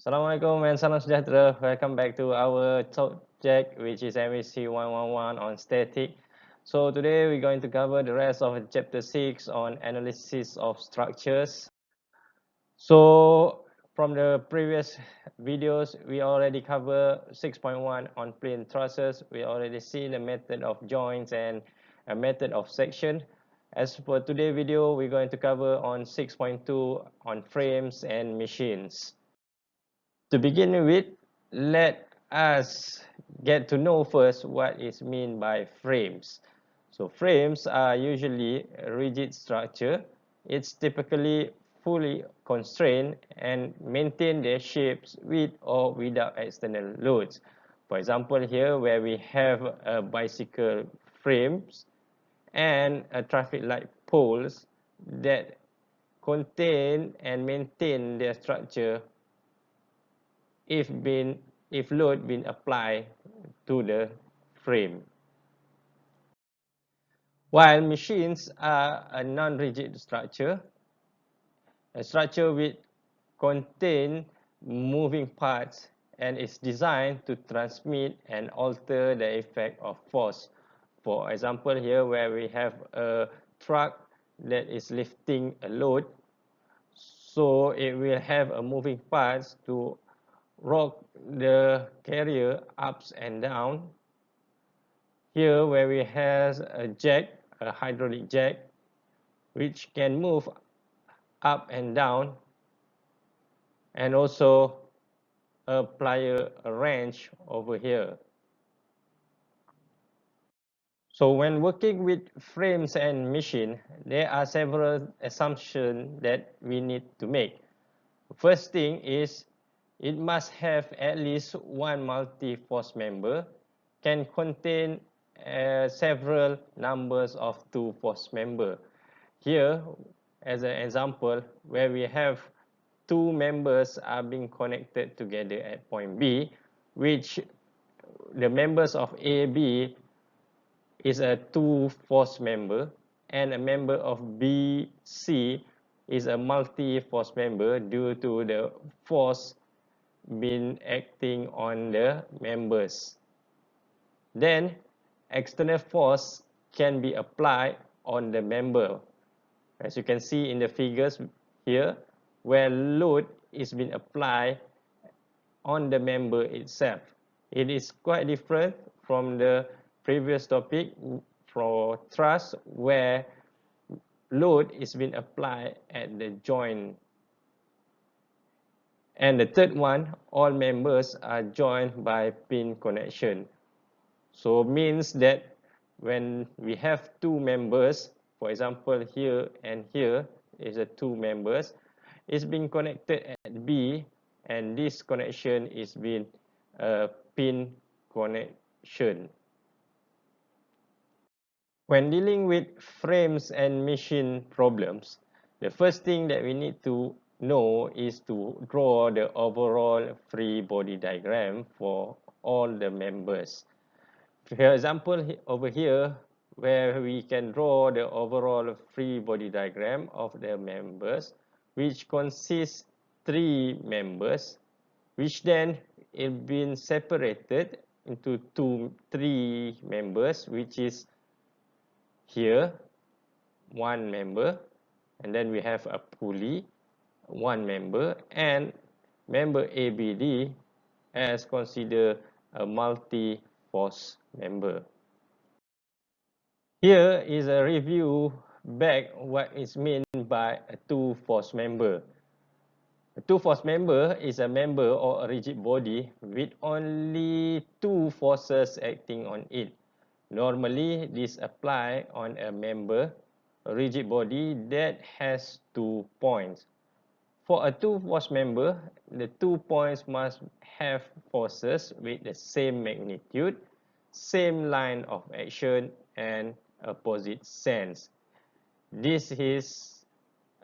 Assalamualaikum and salam sejahtera. Welcome back to our subject, which is MEC111 on static. So today we're going to cover the rest of chapter 6 on analysis of structures. So from the previous videos, we already covered 6.1 on plane trusses. We already see the method of joints and a method of section. As for today's video, we're going to cover on 6.2 on frames and machines. To begin with, let us get to know first what is meant by frames. So frames are usually a rigid structure. It's typically fully constrained and maintain their shapes with or without external loads. For example, here where we have a bicycle frames and a traffic light poles that contain and maintain their structure if load been applied to the frame. While machines are a non-rigid structure, a structure which contain moving parts and is designed to transmit and alter the effect of force. For example, here where we have a truck that is lifting a load, so it will have a moving parts to rock the carrier ups and down. Here where we have a jack, a hydraulic jack, which can move up and down, and also apply a wrench over here. So when working with frames and machine, there are several assumptions that we need to make. First thing is it must have at least one multi-force member, can contain several numbers of two force member. Here, as an example, where we have two members are being connected together at point B, which the members of AB is a two force member, and a member of BC is a multi-force member due to the force been acting on the members. Then external force can be applied on the member. As you can see in the figures here, where load is being applied on the member itself. It is quite different from the previous topic for thrust, where load is being applied at the joint. And the third one, all members are joined by pin connection. So means that when we have two members, for example here and here is a two members, it's being connected at B, and this connection is being a pin connection. When dealing with frames and machine problems, the first thing that we need to know is to draw the overall free body diagram for all the members. For example, over here, where we can draw the overall free body diagram of the members, which consists three members, which then is been separated into three members, which is here, one member, and then we have a pulley, one member, and member ABD as considered a multi-force member. Here is a review back what is meant by a two-force member. A two-force member is a member or a rigid body with only two forces acting on it. Normally, this apply on a member, a rigid body that has 2 points. For a two-force member, the 2 points must have forces with the same magnitude, same line of action, and opposite sense. This is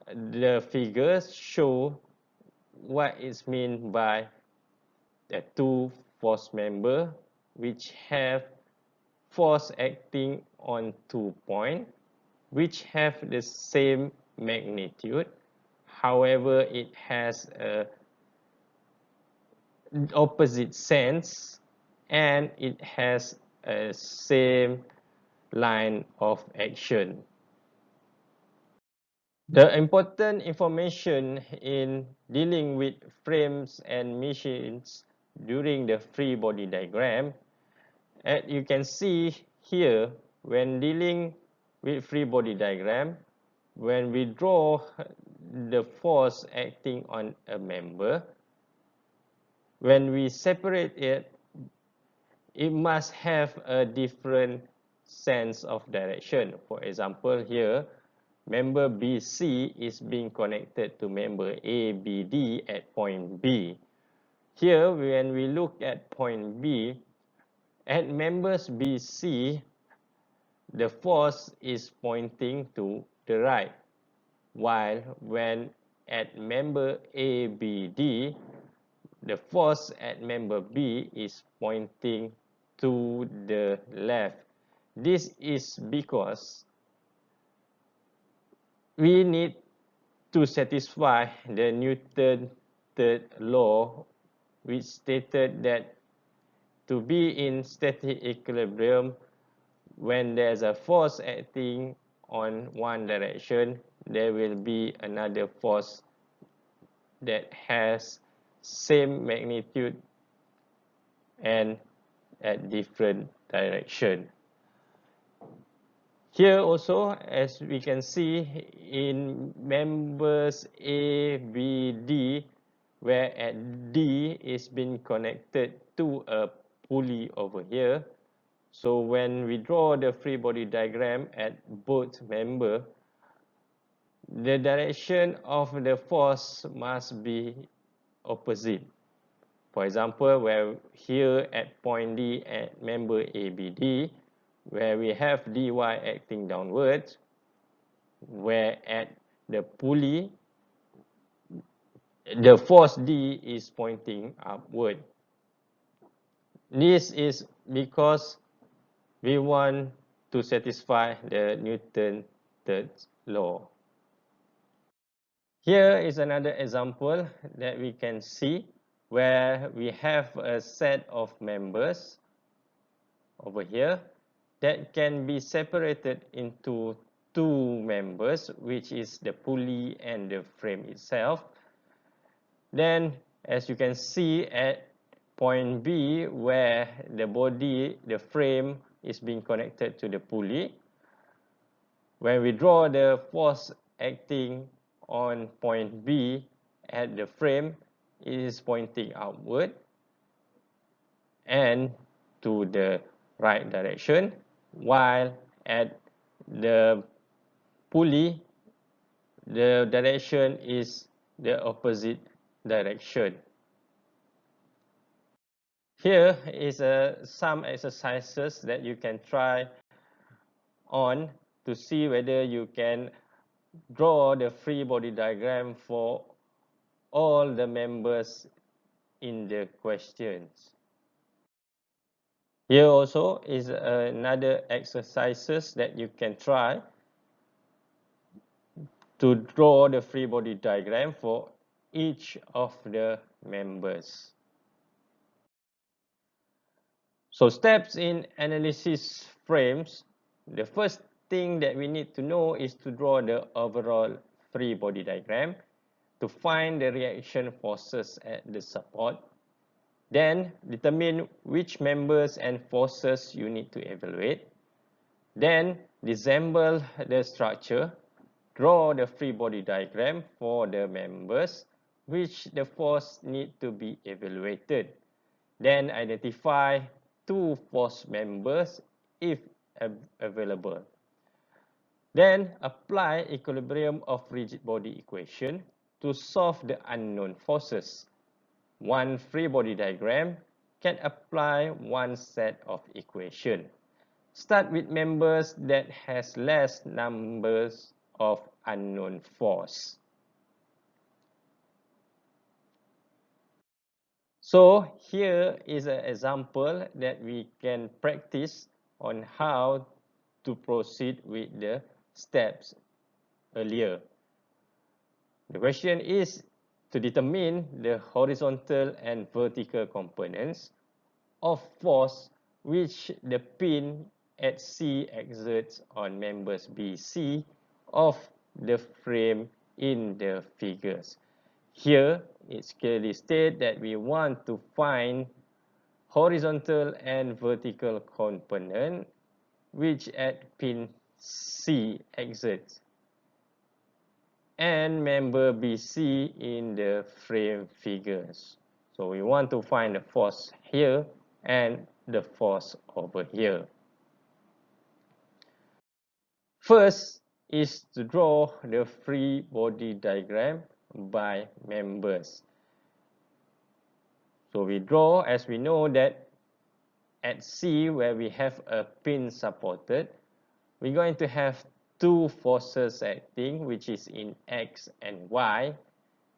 the figures show what is meant by a two-force member which have force acting on 2 points, which have the same magnitude. However, it has a opposite sense and it has a same line of action. The important information in dealing with frames and machines during the free body diagram, as you can see here, when dealing with free body diagram, when we draw the force acting on a member, when we separate it, it must have a different sense of direction. For example, here, member BC is being connected to member ABD at point B. Here, when we look at point B, at members BC, the force is pointing to the right, while when at member ABD, the force at member B is pointing to the left. This is because we need to satisfy the Newton's third law, which stated that to be in static equilibrium, when there's a force acting on one direction, there will be another force that has same magnitude and at different direction. Here also, as we can see in members A, B, D, where at D is being connected to a pulley over here. So when we draw the free body diagram at both member, the direction of the force must be opposite. For example, where here at point D at member ABD, where we have dy acting downwards, where at the pulley, the force D is pointing upward. This is because we want to satisfy the Newton's third law. Here is another example that we can see where we have a set of members over here that can be separated into two members, which is the pulley and the frame itself. Then, as you can see at point B, where the body, the frame is being connected to the pulley, when we draw the force acting on point B at the frame, it is pointing outward and to the right direction, while at the pulley, the direction is the opposite direction. Here is some exercises that you can try on to see whether you can draw the free body diagram for all the members in the questions. Here also is another exercises that you can try to draw the free body diagram for each of the members. So steps in analysis frames, the first thing that we need to know is to draw the overall free body diagram to find the reaction forces at the support. Then determine which members and forces you need to evaluate. Then disassemble the structure. Draw the free body diagram for the members which the force need to be evaluated. Then identify two force members if available. Then apply equilibrium of rigid body equation to solve the unknown forces. One free body diagram can apply one set of equation. Start with members that has less numbers of unknown force. So here is an example that we can practice on how to proceed with the steps earlier. The question is, to determine the horizontal and vertical components of force which the pin at C exerts on members BC of the frame in the figures. Here, it's clearly stated that we want to find horizontal and vertical component which at pin C exerts and member BC in the frame figures. So we want to find the force here and the force over here. First is to draw the free body diagram by members. So we draw, as we know that at C where we have a pin supported, we're going to have two forces acting, which is in X and Y.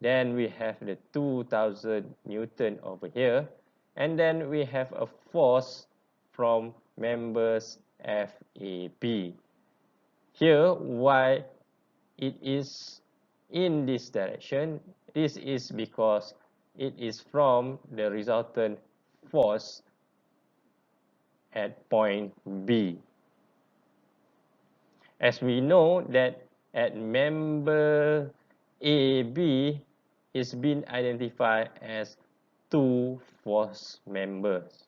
Then we have the 2000 Newton over here. And then we have a force from members FAB. Here, why it is in this direction, this is because it is from the resultant force at point B. As we know that at member AB is been identified as two force members.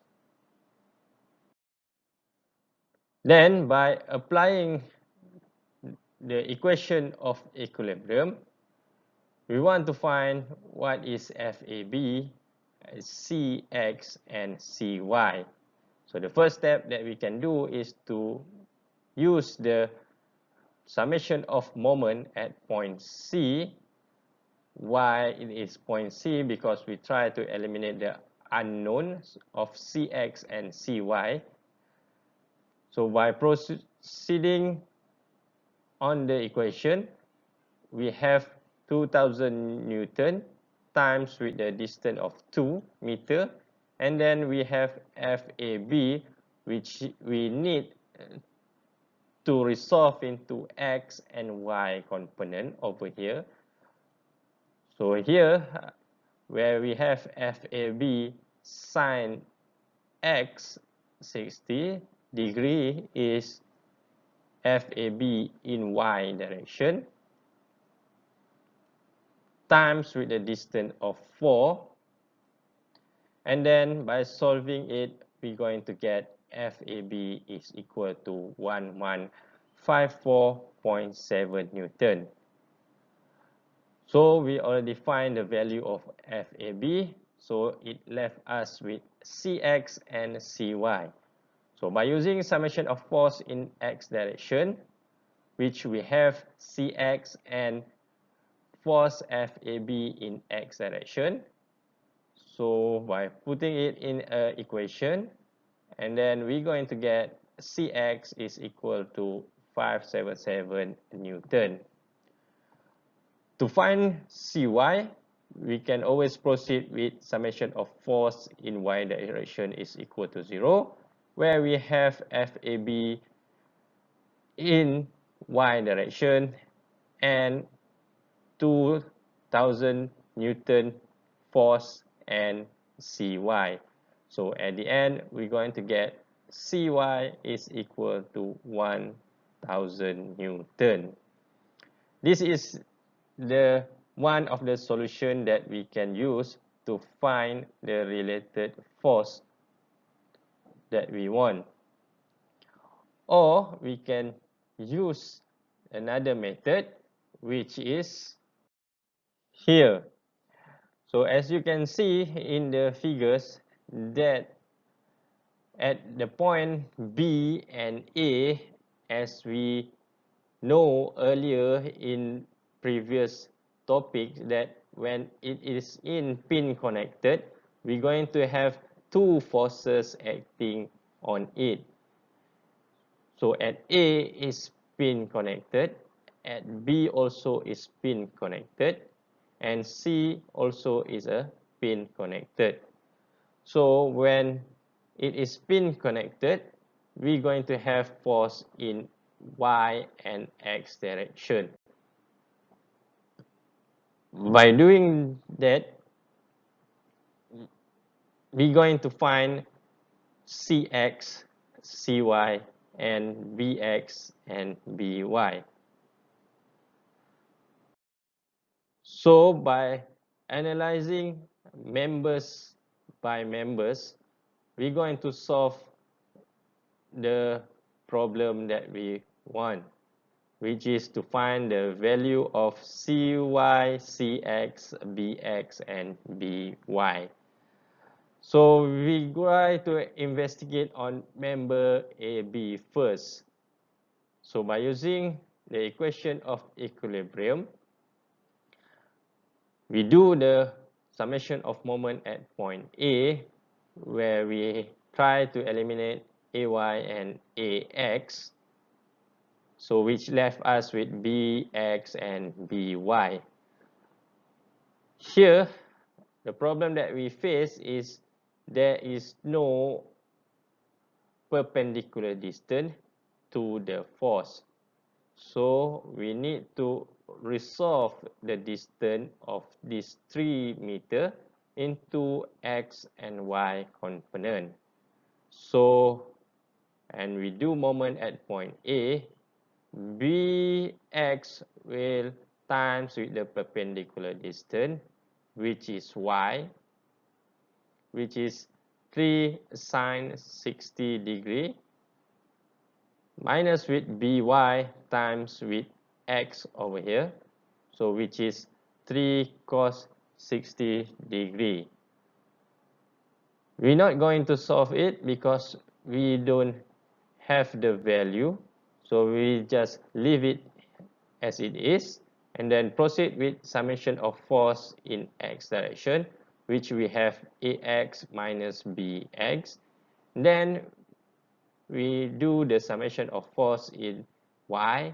Then by applying the equation of equilibrium, we want to find what is FAB, CX and CY. So the first step that we can do is to use the summation of moment at point C. Why it is point C? Because we try to eliminate the unknowns of Cx and Cy. So by proceeding on the equation, we have 2000 Newton times with the distance of 2 meter, and then we have FAB, which we need to resolve into X and Y component over here. So here, where we have FAB sine X 60 degree is FAB in Y direction times with the distance of 4, and then by solving it, we're going to get FAB is equal to 1154.7 Newton. So we already find the value of FAB, so it left us with CX and CY. So by using summation of force in X direction, which we have CX and force FAB in X direction. So by putting it in an equation, and then we're going to get Cx is equal to 577 Newton. To find Cy, we can always proceed with summation of force in Y direction is equal to 0, where we have FAB in Y direction and 2000 Newton force and Cy. So at the end, we're going to get Cy is equal to 1000 Newton. This is the one of the solution that we can use to find the related force that we want. Or we can use another method, which is here. So as you can see in the figures that at the point B and A, as we know earlier in previous topics, that when it is in pin connected, we're going to have two forces acting on it. So at A is pin connected, at B also is pin connected, and C also is a pin connected. So when it is pin connected, we're going to have force in Y and X direction. By doing that, we're going to find Cx, Cy, and Bx and By. So by analyzing members by members, we're going to solve the problem that we want, which is to find the value of Cy, Cx, Bx, and By. So we try to investigate on member AB first. So by using the equation of equilibrium, we do the summation of moment at point A, where we try to eliminate AY and AX, so which left us with BX and BY. Here, the problem that we face is there is no perpendicular distance to the force. So we need to resolve the distance of this 3 meter into X and Y component. So, and we do moment at point A, Bx will times with the perpendicular distance, which is Y, which is 3 sine 60 degree, minus with By times with X over here, so which is 3 cos 60 degree. We're not going to solve it because we don't have the value, so we just leave it as it is and then proceed with summation of force in X direction, which we have Ax minus Bx. Then we do the summation of force in Y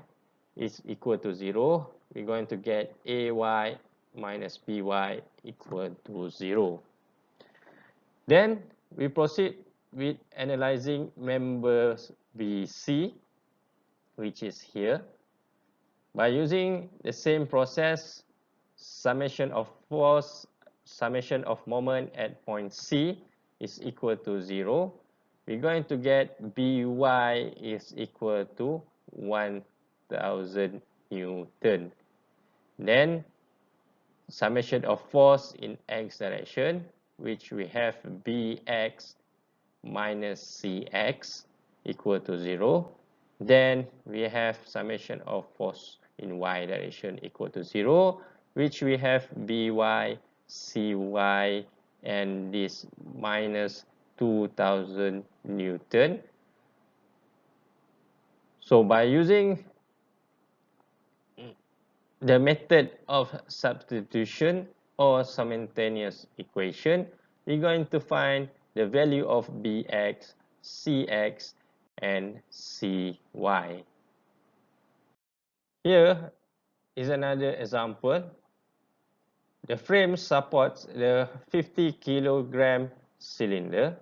is equal to 0. We're going to get Ay minus By equal to 0. Then we proceed with analyzing members BC, which is here. By using the same process, summation of force, summation of moment at point C is equal to 0. We're going to get By is equal to 1000 Newton. Then summation of force in X direction, which we have Bx minus Cx equal to 0. Then we have summation of force in Y direction equal to 0, which we have By, Cy, and this minus 2000 Newton. So by using the method of substitution or simultaneous equation, we're going to find the value of Bx, Cx, and Cy. Here is another example. The frame supports the 50 kilogram cylinder.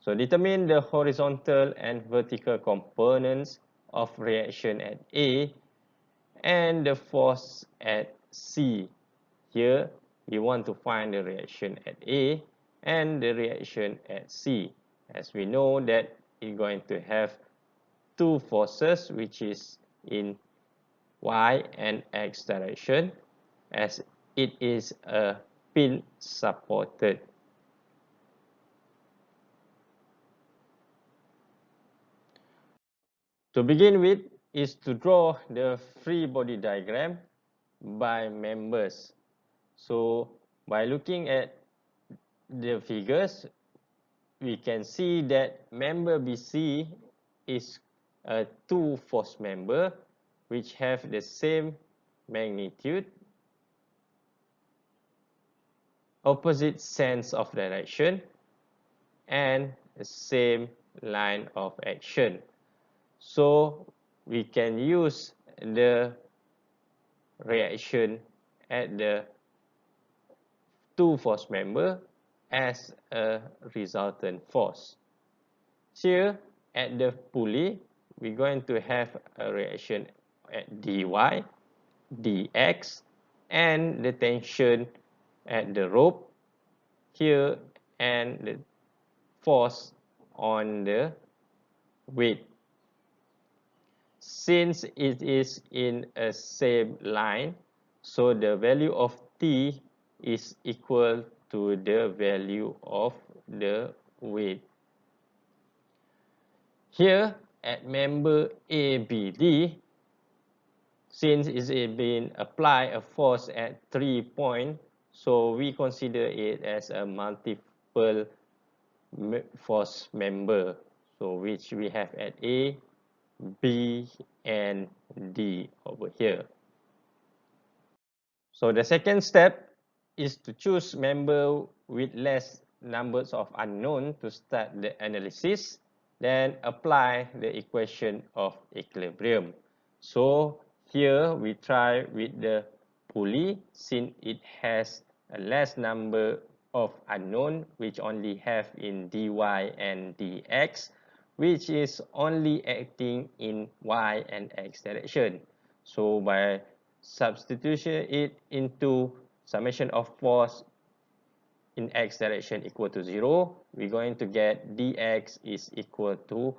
So determine the horizontal and vertical components of reaction at A and the force at C. Here we want to find the reaction at A and the reaction at C, as we know that it's going to have two forces, which is in Y and X direction, as it is a pin supported. To begin with is to draw the free body diagram by members. So by looking at the figures, we can see that member BC is a two force member which have the same magnitude, opposite sense of direction, and the same line of action. So we can use the reaction at the two force member as a resultant force. Here at the pulley, we're going to have a reaction at dy, dx, and the tension at the rope here and the force on the weight. Since it is in a same line, so the value of T is equal to the value of the weight. Here at member ABD, since it's been applied a force at 3 points, so we consider it as a multiple force member, so which we have at A, B, and D over here. So the second step is to choose member with less numbers of unknown to start the analysis, then apply the equation of equilibrium. So here we try with the pulley since it has a less number of unknown which only have in dy and dx, which is only acting in y and x direction. So by substitution it into summation of force in x direction equal to 0, we're going to get dx is equal to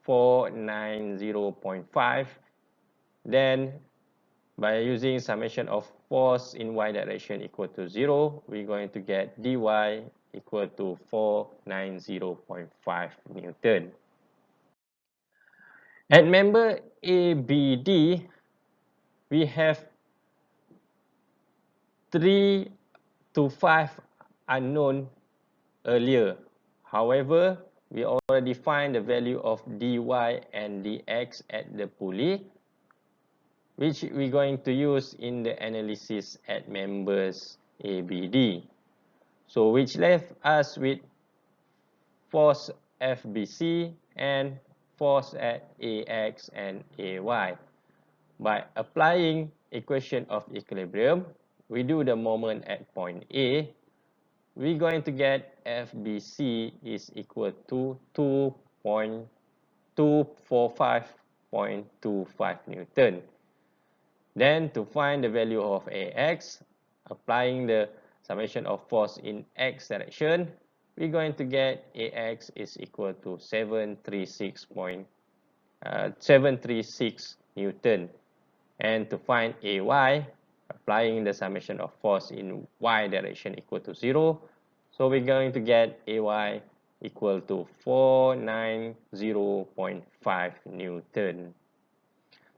490.5. Then by using summation of force in y direction equal to 0, we're going to get dy equal to 490.5 Newton. At member ABD, we have 3 to 5 unknown earlier. However, we already find the value of dy and dx at the pulley, which we're going to use in the analysis at members ABD. So which left us with force FBC and force at AX and AY. By applying equation of equilibrium, we do the moment at point A, we're going to get FBC is equal to 2.245.25 Newton. Then to find the value of AX, applying the summation of force in X direction, we're going to get AX is equal to 736 Newton. And to find AY, applying the summation of force in Y direction equal to 0, so we're going to get AY equal to 490.5 Newton.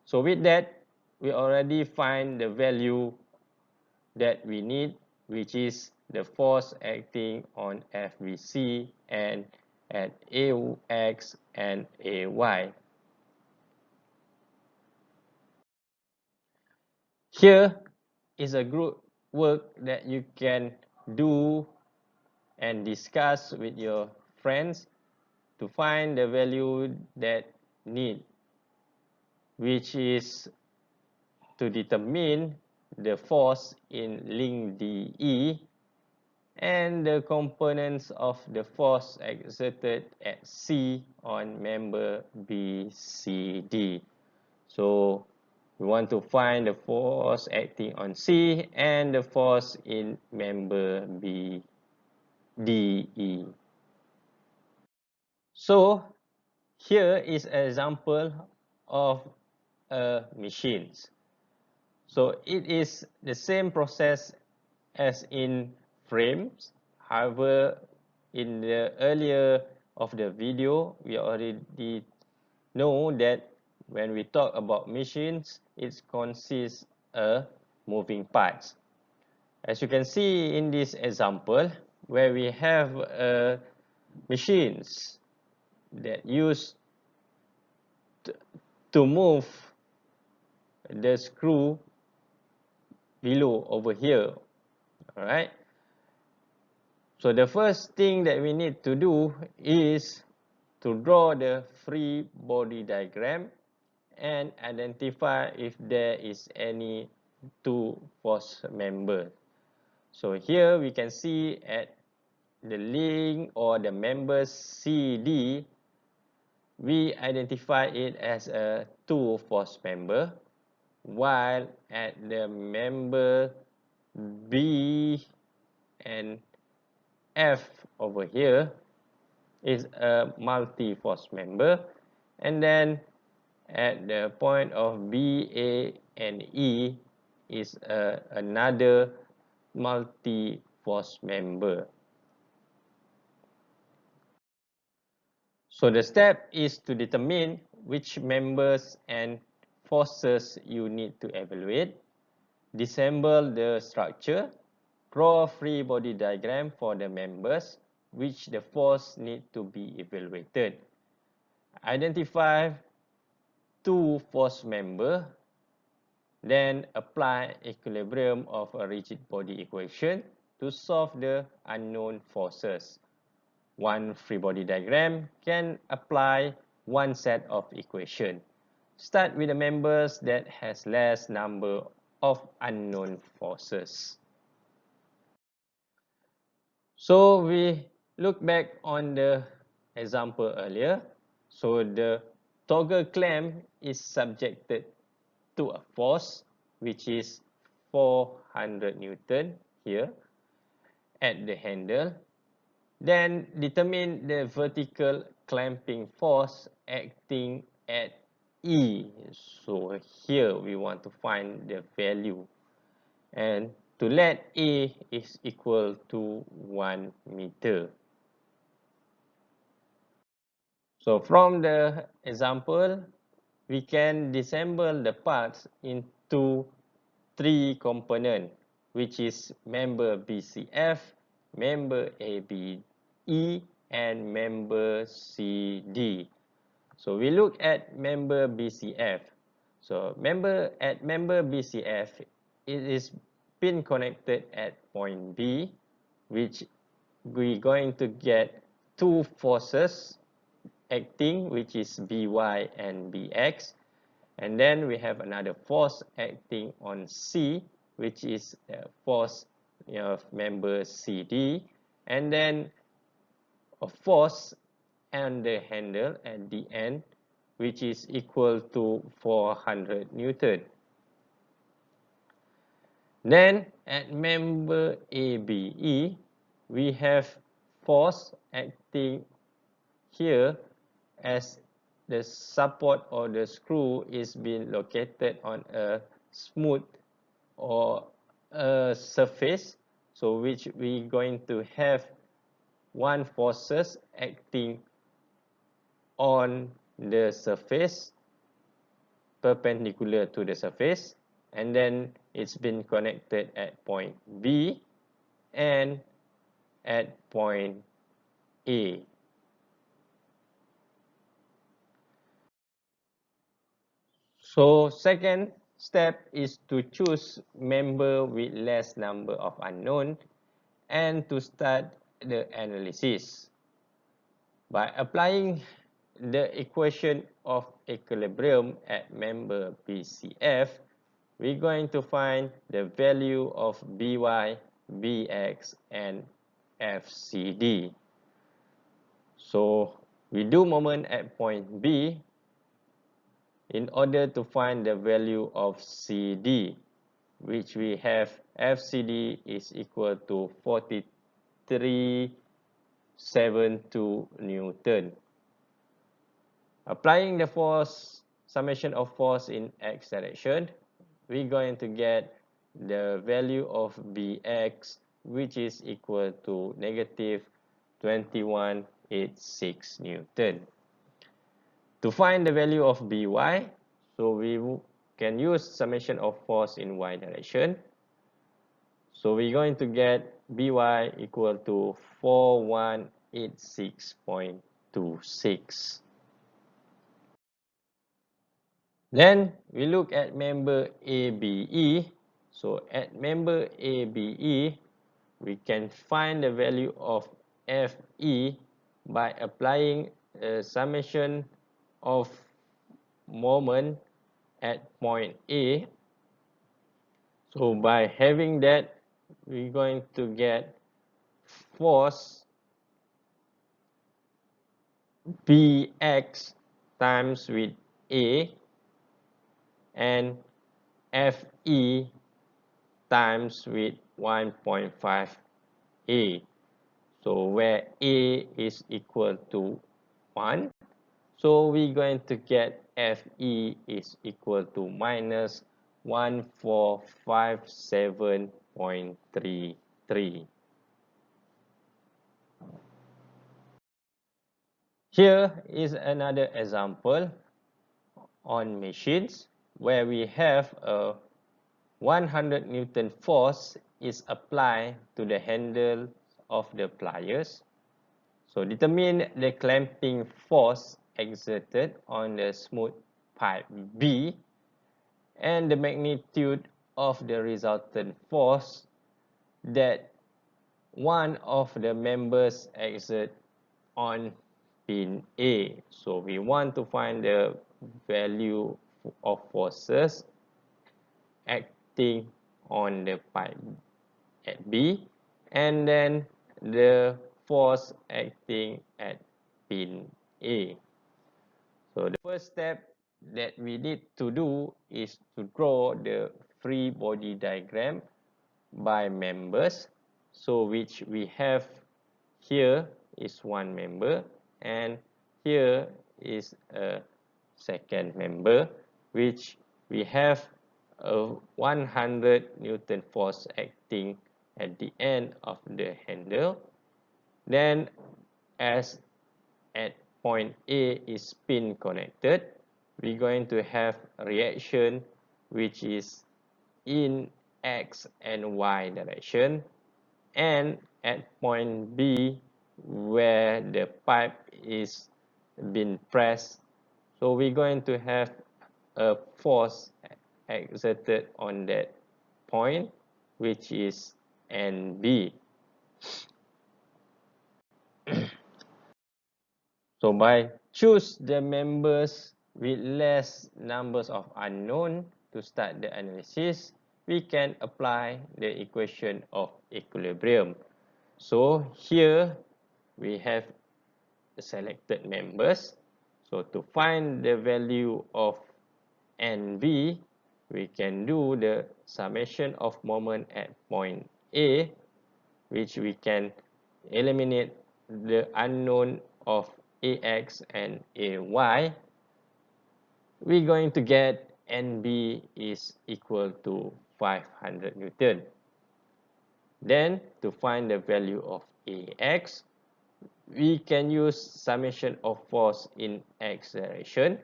So with that, we already find the value that we need, which is the force acting on FBC and at AX and AY. Here is a group work that you can do and discuss with your friends to find the value that need, which is to determine the force in link DE and the components of the force exerted at C on member BCD. So we want to find the force acting on C and the force in member BDE. So here is an example of a machine. So it is the same process as in frames. However, in the earlier of the video, we already know that when we talk about machines, it consists of moving parts. As you can see in this example, where we have machines that use to move the screw below over here. All right. So the first thing that we need to do is to draw the free body diagram and identify if there is any two force members. So here we can see at the link or the member CD, we identify it as a two force member, while at the member B and F over here is a multi-force member, and then at the point of B, A, and E is another multi-force member. So the step is to determine which members and forces you need to evaluate, disassemble the structure, draw a free body diagram for the members which the force need to be evaluated, identify two force member, then apply equilibrium of a rigid body equation to solve the unknown forces. One free body diagram can apply one set of equation. Start with the members that has less number of unknown forces. So we look back on the example earlier. So the toggle clamp is subjected to a force which is 400 Newton here at the handle. Then determine the vertical clamping force acting at E. So here we want to find the value, and to let A is equal to 1 meter. So from the example, we can disassemble the parts into three components, which is member BCF, member ABE, and member CD. So we look at member BCF. So member BCF, it is been connected at point B, which we're going to get two forces acting, which is By and Bx. And then we have another force acting on C, which is force of member CD. And then a force on the handle at the end, which is equal to 400 Newton. Then at member ABE, we have force acting here as the support or the screw is being located on a smooth or a surface, so which we going to have one forces acting on the surface perpendicular to the surface, and then it's been connected at point B and at point A. So second step is to choose member with less number of unknown and to start the analysis. By applying the equation of equilibrium at member BCF, we're going to find the value of By, Bx, and FCD. So we do moment at point B in order to find the value of CD, which we have FCD is equal to 43.72 Newton. Applying the force, summation of force in x direction, we're going to get the value of Bx, which is equal to negative 21.86 Newton. To find the value of By, so we can use summation of force in y direction. So we're going to get By equal to 4186.26. Then we look at member ABE. So at member ABE, we can find the value of Fe by applying a summation of moment at point A. So by having that, we're going to get force Bx times with A and Fe times with 1.5A. So where A is equal to 1, so we're going to get Fe is equal to minus 1457.33. Here is another example on machines where we have a 100 Newton force is applied to the handle of the pliers. So determine the clamping force exerted on the smooth pipe B and the magnitude of the resultant force that one of the members exert on pin A. So we want to find the value of forces acting on the pipe at B and then the force acting at pin A. So the first step that we need to do is to draw the free body diagram by members. So which we have here is one member and here is a second member, which we have a 100 Newton force acting at the end of the handle. Then as at point A is pin connected, we're going to have a reaction which is in X and Y direction, and at point B where the pipe is been pressed, so we're going to have a force exerted on that point which is NB. So by choose the members with less numbers of unknown to start the analysis, we can apply the equation of equilibrium. So here we have the selected members. So to find the value of NB, we can do the summation of moment at point A, which we can eliminate the unknown of AX and AY. We're going to get NB is equal to 500 Newton. Then to find the value of AX, we can use summation of force in X direction.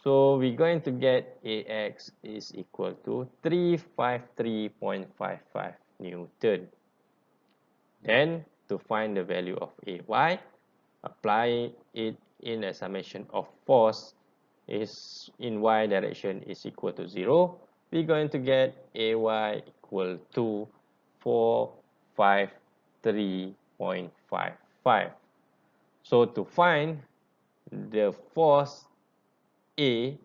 So we're going to get AX is equal to 353.55 Newton. Then to find the value of AY, apply it in a summation of force is in Y direction is equal to 0. We're going to get AY equal to 453.55. So to find the force A,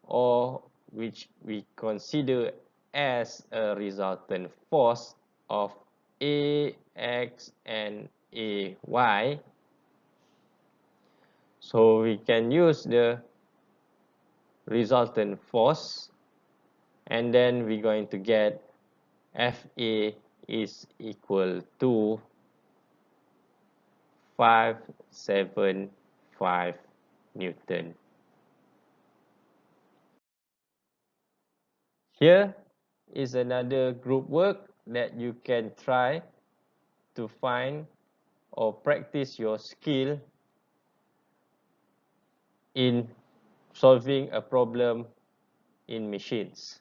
or which we consider as a resultant force of AX and AY, so we can use the resultant force and then we're going to get FA is equal to 575 Newton. Here is another group work that you can try to find or practice your skill in solving a problem in machines.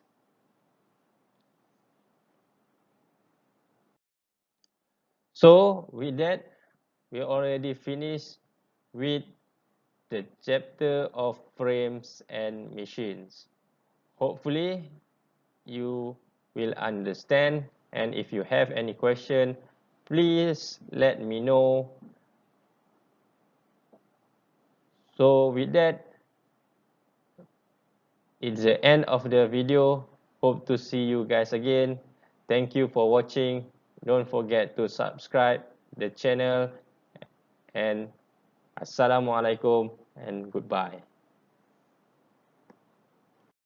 So with that, we already finished with the chapter of frames and machines. Hopefully you will understand, and if you have any question, please let me know. So with that, it's the end of the video. Hope to see you guys again. Thank you for watching. Don't forget to subscribe the channel, and Assalamualaikum and goodbye.